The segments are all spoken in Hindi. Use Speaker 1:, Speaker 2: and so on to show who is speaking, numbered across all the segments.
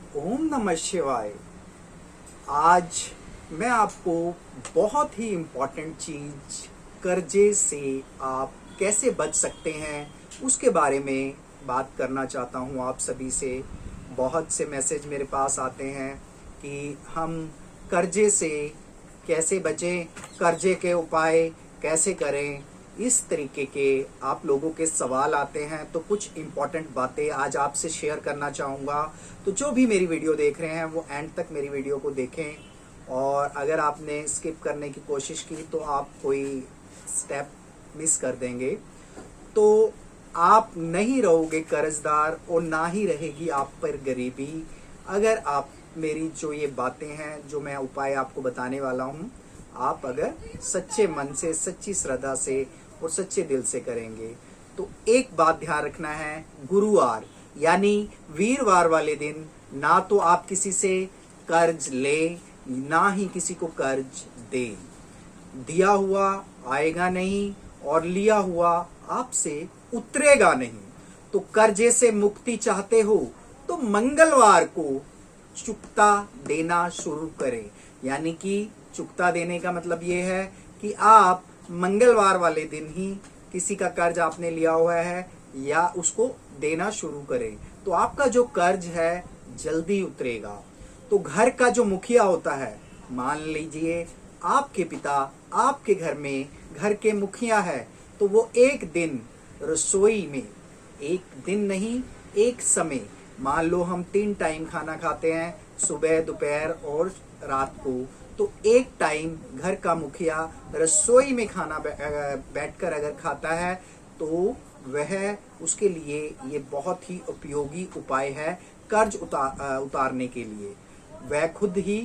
Speaker 1: ओम नमः शिवाय। आज मैं आपको बहुत ही इम्पोर्टेंट चीज कर्जे से आप कैसे बच सकते हैं उसके बारे में बात करना चाहता हूं आप सभी से। बहुत से मैसेज मेरे पास आते हैं कि हम कर्जे से कैसे बचें, कर्जे के उपाय कैसे करें, इस तरीके के आप लोगों के सवाल आते हैं। तो कुछ इम्पॉर्टेंट बातें आज आपसे शेयर करना चाहूँगा। तो जो भी मेरी वीडियो देख रहे हैं वो एंड तक मेरी वीडियो को देखें, और अगर आपने स्किप करने की कोशिश की तो आप कोई स्टेप मिस कर देंगे। तो आप नहीं रहोगे कर्जदार और ना ही रहेगी आप पर गरीबी, अगर आप मेरी जो ये बातें हैं, जो मैं उपाय आपको बताने वाला हूँ, आप अगर सच्चे मन से, सच्ची श्रद्धा से और सच्चे दिल से करेंगे। तो एक बात ध्यान रखना है, गुरुवार यानी वीरवार वाले दिन ना तो आप किसी से कर्ज लें, ना ही किसी को कर्ज दें। दिया हुआ आएगा नहीं और लिया हुआ आपसे उतरेगा नहीं। तो कर्जे से मुक्ति चाहते हो तो मंगलवार को चुकता देना शुरू करें। यानी कि चुकता देने का मतलब ये है कि आप मंगलवार वाले दिन ही किसी का कर्ज आपने लिया हुआ है या उसको देना शुरू करें, तो आपका जो कर्ज है जल्दी उतरेगा। तो घर का जो मुखिया होता है, मान लीजिए आपके पिता आपके घर में घर के मुखिया है, तो वो एक दिन रसोई में, एक दिन नहीं एक समय, मान लो हम 3 टाइम खाना खाते हैं, सुबह दोपहर और रात को, तो एक टाइम घर का मुखिया रसोई में खाना बैठकर अगर खाता है तो वह उसके लिए ये बहुत ही उपयोगी उपाय है कर्ज उतारने के लिए। वह खुद ही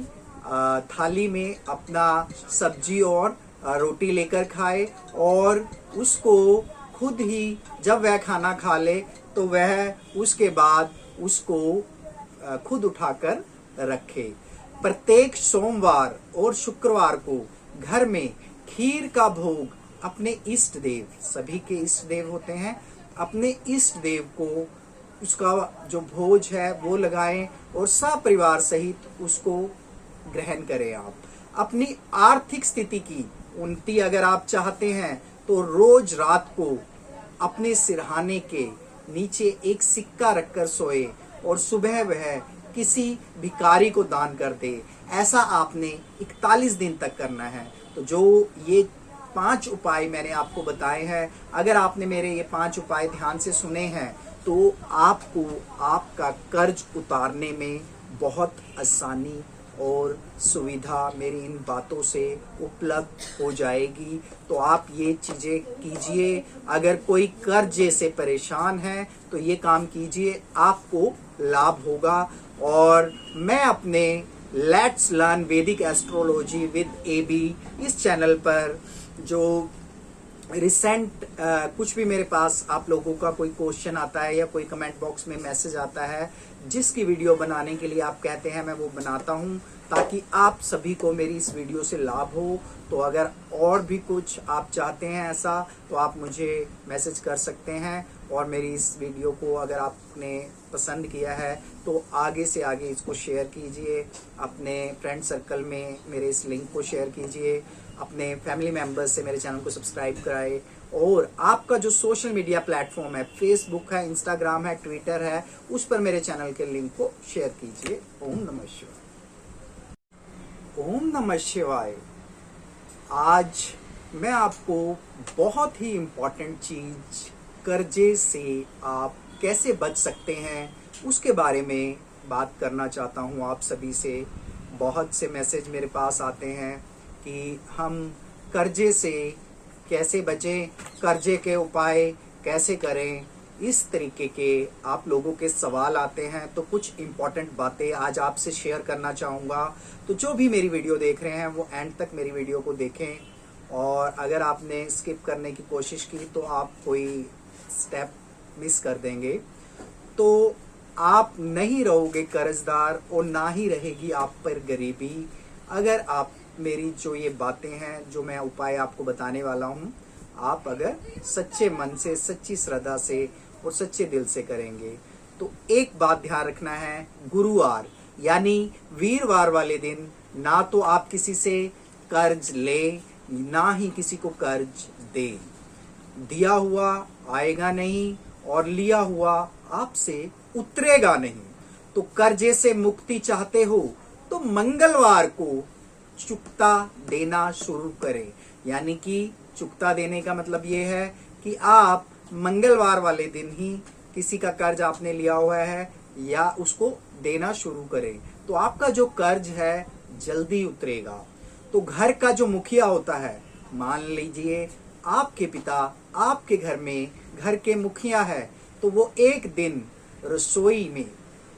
Speaker 1: थाली में अपना सब्जी और रोटी लेकर खाए, और उसको खुद ही जब वह खाना खा ले तो वह उसके बाद उसको खुद उठाकर रखे। प्रत्येक सोमवार और शुक्रवार को घर में खीर का भोग अपने इष्ट देव, सभी के इष्ट देव होते हैं, अपने इष्ट देव को उसका जो भोज है वो लगाएं और सपरिवार सहित उसको ग्रहण करें। आप अपनी आर्थिक स्थिति की उन्नति अगर आप चाहते हैं तो रोज रात को अपने सिरहाने के नीचे एक सिक्का रखकर सोए और सुबह वह किसी भिखारी को दान कर दे। ऐसा आपने 41 दिन तक करना है। तो जो ये 5 उपाय मैंने आपको बताए हैं, अगर आपने मेरे ये 5 उपाय ध्यान से सुने हैं तो आपको आपका कर्ज उतारने में बहुत आसानी और सुविधा मेरी इन बातों से उपलब्ध हो जाएगी। तो आप ये चीज़ें कीजिए। अगर कोई कर्जे से परेशान है तो ये काम कीजिए, आपको लाभ होगा। और मैं अपने लेट्स लर्न वैदिक एस्ट्रोलॉजी विद एबी इस चैनल पर जो रिसेंट कुछ भी मेरे पास आप लोगों का कोई क्वेश्चन आता है या कोई कमेंट बॉक्स में मैसेज आता है जिसकी वीडियो बनाने के लिए आप कहते हैं, मैं वो बनाता हूं ताकि आप सभी को मेरी इस वीडियो से लाभ हो। तो अगर और भी कुछ आप चाहते हैं ऐसा तो आप मुझे मैसेज कर सकते हैं, और मेरी इस वीडियो को अगर आपने पसंद किया है तो आगे से आगे इसको शेयर कीजिए, अपने फ्रेंड सर्कल में मेरे इस लिंक को शेयर कीजिए, अपने फैमिली मेम्बर्स से मेरे चैनल को सब्सक्राइब कराएं। और आपका जो सोशल मीडिया प्लेटफॉर्म है, फेसबुक है, इंस्टाग्राम है, ट्विटर है, उस पर मेरे चैनल के लिंक को शेयर कीजिए। ओम नमः शिवाय। ओम नमः शिवाय। आज मैं आपको बहुत ही इम्पोर्टेंट चीज कर्जे से आप कैसे बच सकते हैं उसके बारे में बात करना चाहता हूं आप सभी से। बहुत से मैसेज मेरे पास आते हैं कि हम कर्जे से कैसे बचें, कर्जे के उपाय कैसे करें, इस तरीके के आप लोगों के सवाल आते हैं। तो कुछ इम्पॉर्टेंट बातें आज आपसे शेयर करना चाहूँगा। तो जो भी मेरी वीडियो देख रहे हैं वो एंड तक मेरी वीडियो को देखें, और अगर आपने स्किप करने की कोशिश की तो आप कोई स्टेप मिस कर देंगे। तो आप नहीं रहोगे कर्जदार और ना ही रहेगी आप पर गरीबी, अगर आप मेरी जो ये बातें हैं, जो मैं उपाय आपको बताने वाला हूँ, आप अगर सच्चे मन से, सच्ची श्रद्धा से और सच्चे दिल से करेंगे। तो तो एक बात ध्यान रखना है, गुरुवार यानी वीरवार वाले दिन ना तो आप किसी से कर्ज ले, ना ही किसी को कर्ज दे। दिया हुआ आएगा नहीं और लिया हुआ आपसे उतरेगा नहीं। तो कर्जे से मुक्ति चाहते हो तो मंगलवार को चुकता देना शुरू करें। यानी कि चुकता देने का मतलब ये है कि आप मंगलवार वाले दिन ही किसी का कर्ज आपने लिया हुआ है या उसको देना शुरू करें, तो आपका जो कर्ज है जल्दी उतरेगा। तो घर का जो मुखिया होता है, मान लीजिए आपके पिता आपके घर में घर के मुखिया है, तो वो एक दिन रसोई में,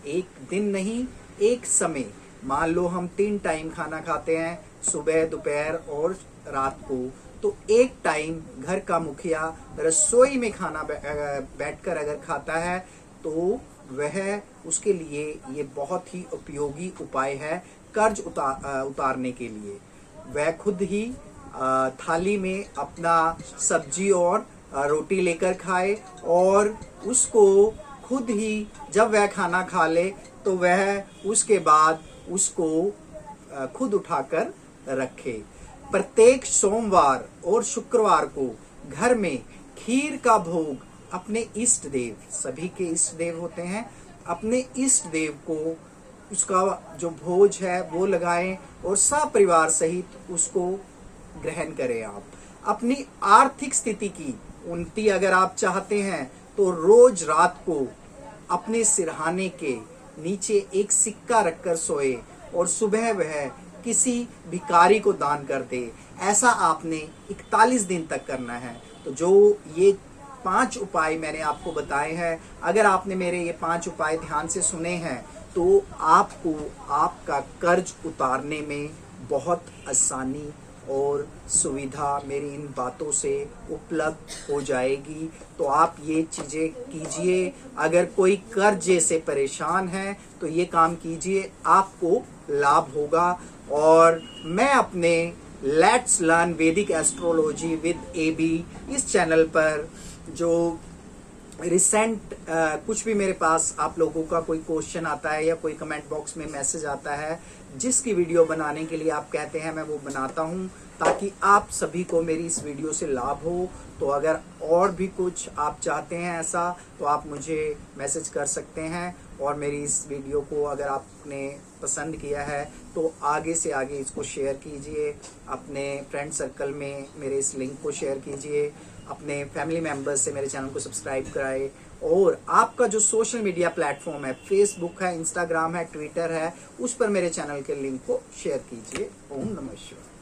Speaker 1: एक दिन नहीं एक समय, मान लो हम 3 टाइम खाना खाते हैं, सुबह दोपहर और रात को, तो एक टाइम घर का मुखिया रसोई में खाना बैठकर अगर खाता है तो वह उसके लिए ये बहुत ही उपयोगी उपाय है कर्ज उतारने के लिए। वह खुद ही थाली में अपना सब्जी और रोटी लेकर खाए और उसको खुद ही जब वह खाना खा ले तो वह उसके बाद उसको खुद उठाकर रखे। प्रत्येक सोमवार और शुक्रवार को घर में खीर का भोग अपने इष्ट देव, सभी के इष्ट देव होते हैं, अपने इष्ट देव को उसका जो भोज है वो लगाएं और सपरिवार सहित उसको ग्रहण करें। आप अपनी आर्थिक स्थिति की उन्नति अगर आप चाहते हैं तो रोज रात को अपने सिरहाने के नीचे एक सिक्का रखकर सोए और सुबह वह किसी भिखारी को दान कर दे। ऐसा आपने 41 दिन तक करना है। तो जो ये 5 उपाय मैंने आपको बताए हैं, अगर आपने मेरे ये 5 उपाय ध्यान से सुने हैं तो आपको आपका कर्ज उतारने में बहुत आसानी और सुविधा मेरी इन बातों से उपलब्ध हो जाएगी। तो आप ये चीज़ें कीजिए। अगर कोई कर्जे से परेशान है तो ये काम कीजिए, आपको लाभ होगा। और मैं अपने लेट्स लर्न वैदिक एस्ट्रोलॉजी विद AB इस चैनल पर जो रिसेंट कुछ भी मेरे पास आप लोगों का कोई क्वेश्चन आता है या कोई कमेंट बॉक्स में मैसेज आता है जिसकी वीडियो बनाने के लिए आप कहते हैं, मैं वो बनाता हूं ताकि आप सभी को मेरी इस वीडियो से लाभ हो। तो अगर और भी कुछ आप चाहते हैं ऐसा तो आप मुझे मैसेज कर सकते हैं और मेरी इस वीडियो को अगर आपने पसंद किया है तो आगे से आगे इसको शेयर कीजिए, अपने फ्रेंड सर्कल में मेरे इस लिंक को शेयर कीजिए, अपने फैमिली मेम्बर्स से मेरे चैनल को सब्सक्राइब कराएं। और आपका जो सोशल मीडिया प्लेटफॉर्म है, फेसबुक है, इंस्टाग्राम है, ट्विटर है, उस पर मेरे चैनल के लिंक को शेयर कीजिए। ओम नमः शिवाय।